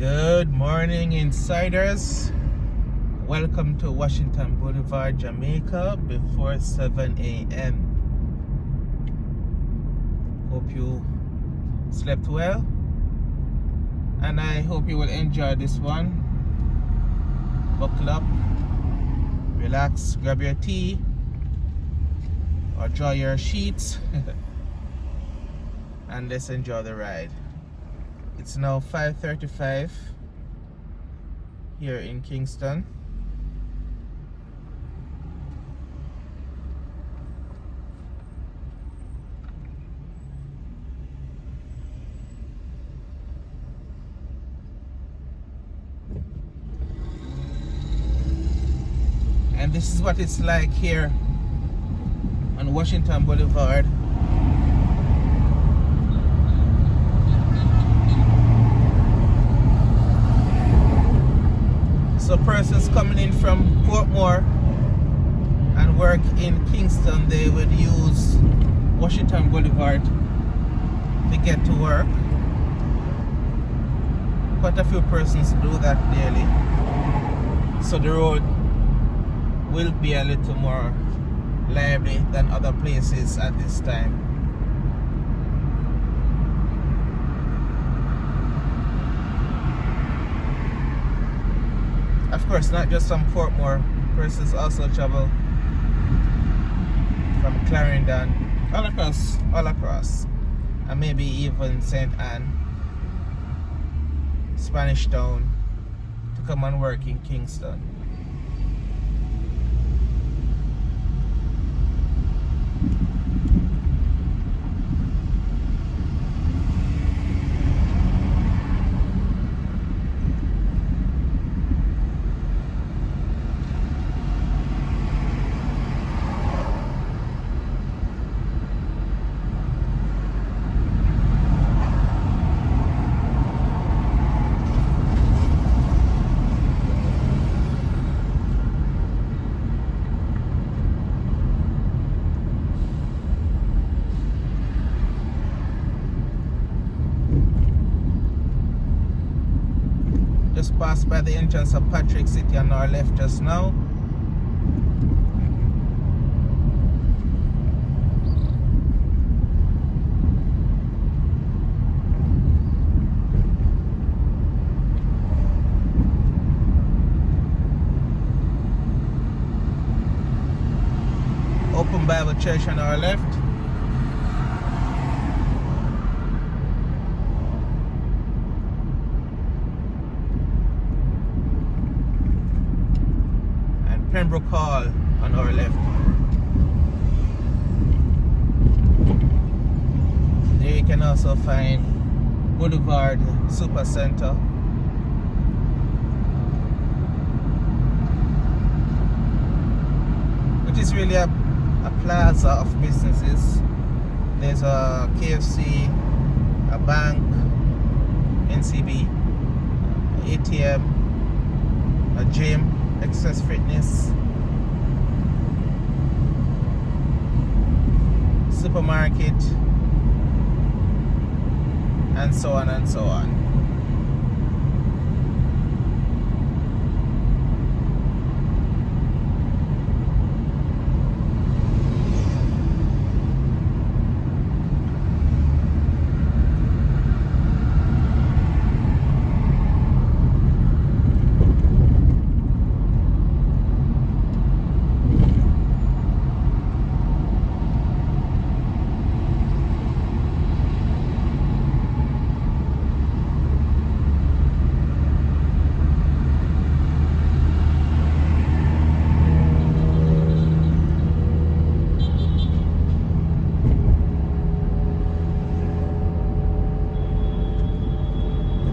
Good morning, insiders. Welcome to Washington Boulevard, Jamaica before 7 a.m. Hope you slept well, and I hope you will enjoy this one. Buckle up, relax, grab your tea, or draw your sheets, and let's enjoy the ride. It's now 5:35 here in Kingston. And this is what it's like here on Washington Boulevard. So persons coming in from Portmore and work in Kingston, they would use Washington Boulevard to get to work. Quite a few persons do that daily. So the road will be a little more lively than other places at this time. Of course, not just from Portmore, persons also travel from Clarendon, all across, and maybe even St. Anne, Spanish Town, to come and work in Kingston. Just passed by the entrance of Patrick City on our left just now. Open Bible Church on our left. Pembroke Hall on our left. There you can also find Boulevard Super Center. Which is really a plaza of businesses. There's a KFC, a bank, NCB, ATM, a gym, Access Fitness, supermarket, and so on and so on.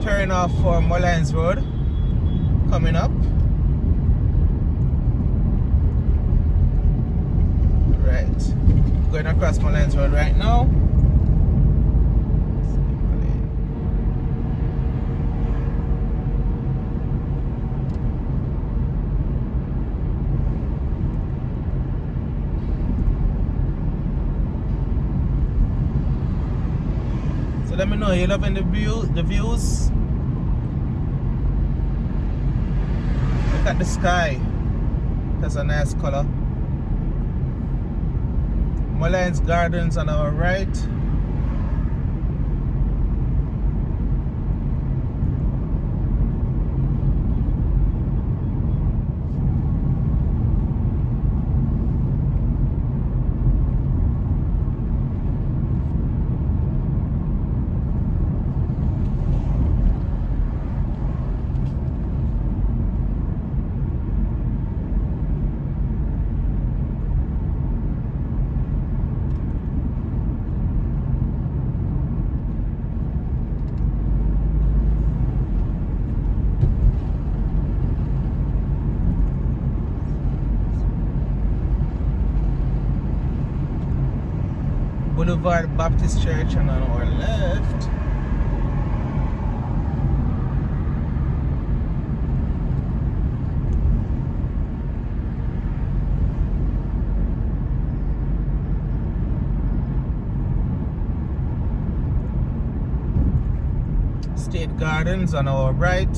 Turning off for Mullines Road coming up. Right, going across Mullines Road right now. So let me know, you loving the views? look at the sky. That's a nice color. Mullines Gardens on our right. Boulevard Baptist Church and on our left. State Gardens on our right.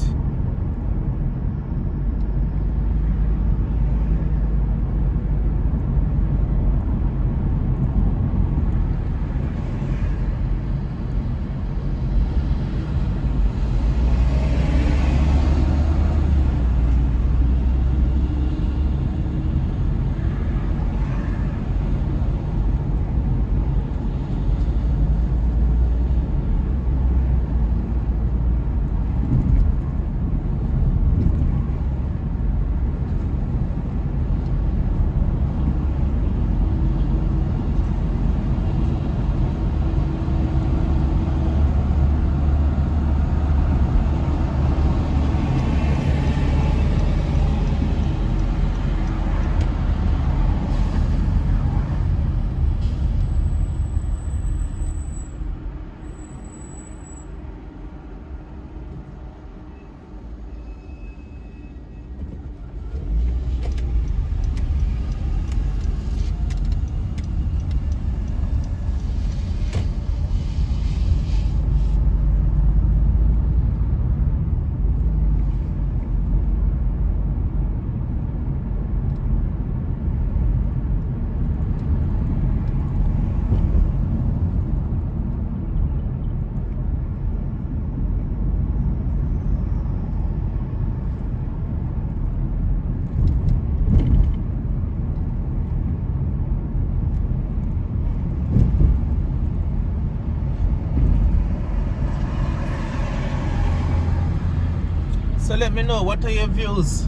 So let me know, what are your views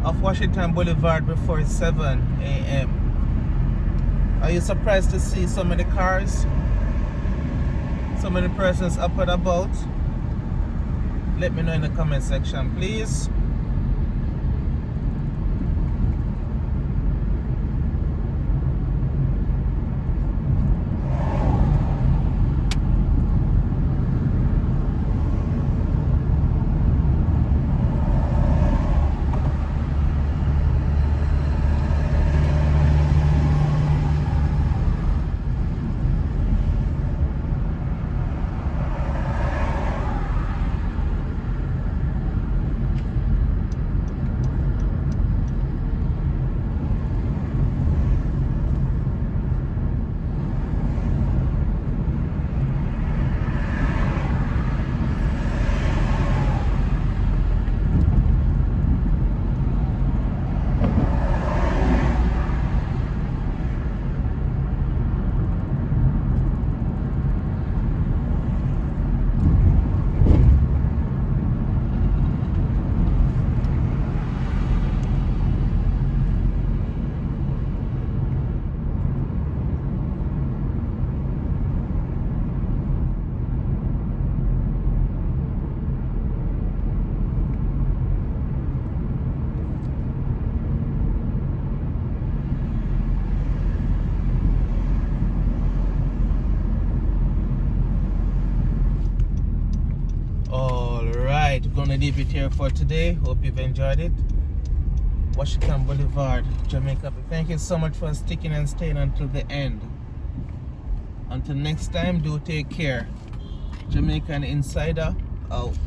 of Washington Boulevard before 7 a.m.? Are you surprised to see so many cars? So many persons up and about? Let me know in the comment section, please. Gonna leave it here for today. Hope you've enjoyed it. Washington Boulevard, Jamaica. Thank you so much for sticking and staying until the end. Until next time, do take care. Jamaican Insider out.